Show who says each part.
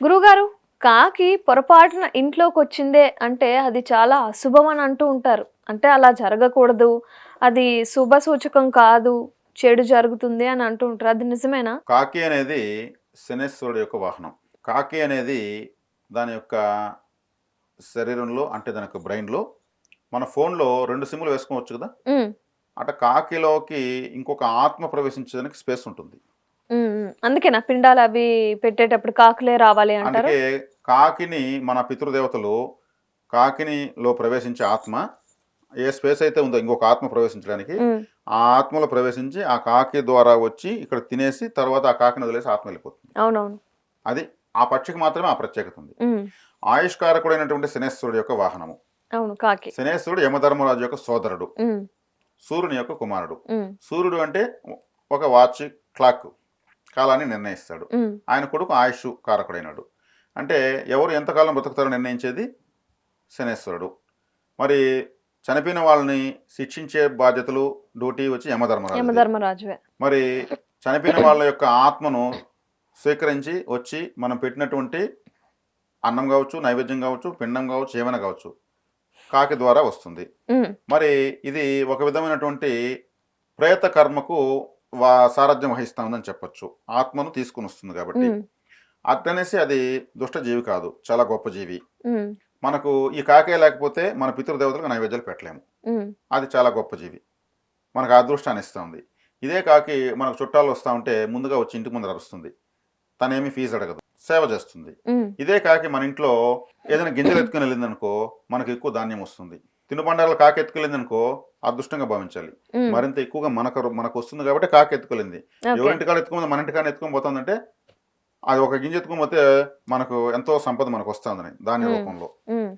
Speaker 1: గురువుగారు, కాకి పొరపాటున ఇంట్లోకొచ్చిందే అంటే అది చాలా అశుభం అని అంటూ ఉంటారు. అంటే అలా జరగకూడదు. అది శుభ సూచకం కాదు. చెడు జరుగుతుంది అని అంటూ ఉంటారు. అది నిజమేనా?
Speaker 2: కాకి అనేది శనేశ్వరుడు యొక్క వాహనం. కాకి అనేది దాని యొక్క శరీరంలో అంటే దాని యొక్క బ్రెయిన్‌లో మన ఫోన్‌లో 2 సిమ్‌లు వేసుకోవచ్చు కదా!
Speaker 1: హ్మ్.
Speaker 2: కాకిలోకి ఇంకొక ఆత్మ ప్రవేశించడానికి స్పేస్ ఉంటుంది.
Speaker 1: హ్మ్. హ్మ్. అందుకేనా పిండాలవి పెట్టేటప్పుడు కాకులే రావాలి అంటారు?
Speaker 2: అందుకే కాకిని మన పితృదేవతలు కాకినిలో ప్రవేశించే ఆత్మ ఏ స్పేస్ అయితే ఉందో ఇంకొక ఆత్మ ప్రవేశించడానికి
Speaker 1: హ్మ్.
Speaker 2: ఆ ఆత్మలో ప్రవేశించి ఆ కాకి ద్వారా వచ్చి ఇక్కడ తినేసి తర్వాత ఆ కాకిని వదిలేసి ఆత్మ వెళ్ళిపోతుంది.
Speaker 1: అవునవును.
Speaker 2: అది ఆ పక్షికి మాత్రమే ఆ ప్రత్యేకత ఉంది.
Speaker 1: హ్మ్.
Speaker 2: ఆయుష్కారకుడైనటువంటి శనేశ్వరుడు యొక్క వాహనము.
Speaker 1: అవును. కాకి.
Speaker 2: శనేశ్వరుడు యమధర్మరాజు యొక్క సోదరుడు.
Speaker 1: హ్మ్.
Speaker 2: సూర్యుని యొక్క కుమారుడు.
Speaker 1: హ్మ్.
Speaker 2: సూర్యుడు అంటే ఒక వాచ్, క్లాక్ కాలాన్ని నిర్ణయిస్తాడు.
Speaker 1: హ్మ్.
Speaker 2: ఆయన కొడుకు ఆయుష్ కారకుడైనాడు. అంటే ఎవరు ఎంతకాలం బ్రతుకుతారో నిర్ణయించేది శనేశ్వరుడు. మరి చనిపోయిన వాళ్ళని శిక్షించే బాధ్యతలు, డ్యూటీ వచ్చి యమధర్మరాజుది.
Speaker 1: యమధర్మరాజువే.
Speaker 2: మరి చనిపోయిన వాళ్ళ యొక్క ఆత్మను స్వీకరించి వచ్చి మనం పెట్టినటువంటి అన్నం కావచ్చు, నైవేద్యం కావచ్చు, పిండం కావచ్చు, ఏమైనా కావచ్చు కాకి ద్వారా వస్తుంది.
Speaker 1: హ్మ్.
Speaker 2: మరి ఇది ఒక విధమైనటువంటి ప్రేత కర్మకు సారథ్యం వహిస్తా ఉందని చెప్పొచ్చు. ఆత్మను తీసుకొని వస్తుంది కాబట్టి.
Speaker 1: హ్మ్.
Speaker 2: అట్లనేసి అది దుష్ట జీవి కాదు. చాలా గొప్ప జీవి.
Speaker 1: హ్మ్.
Speaker 2: మనకు ఈ కాకే లేకపోతే మన పితృదేవతలకు నైవేద్యాలు పెట్టలేము.
Speaker 1: హ్మ్.
Speaker 2: అది చాలా గొప్ప జీవి. మనకు అదృష్టాన్ని ఇస్తుంది. ఇదే కాకి మనకు చుట్టాలు వస్తా ఉంటే ముందుగా వచ్చి ఇంటి ముందర అరుస్తుంది. తనేమి ఫీజు అడగదు. సేవ చేస్తుంది.
Speaker 1: హ్మ్.
Speaker 2: ఇదే కాకి మన ఇంట్లో ఏదైనా గింజలు ఎత్తుకుని వెళ్ళిందనుకో మనకు ఎక్కువ ధాన్యం వస్తుంది. తినుబండారాలు కాకి ఎత్తుకెళ్ళిందనుకో అదృష్టంగా భావించాలి.
Speaker 1: హ్మ్.
Speaker 2: మరింత ఎక్కువగా మనకు వస్తుంది కాబట్టి కాకి ఎత్తుకెళ్ళింది.
Speaker 1: ఓకే.
Speaker 2: ఎవరింటికాడ ఎత్తుకుని మన ఇంటికాడ ఎత్తుకొని పోతుందంటే అది ఒక గింజ ఎత్తుకొని పోతే మనకు ఎంతో సంపద మనకు వస్తుందని ధాన్య
Speaker 1: హ్మ్.
Speaker 2: రూపంలో.
Speaker 1: హ్మ్.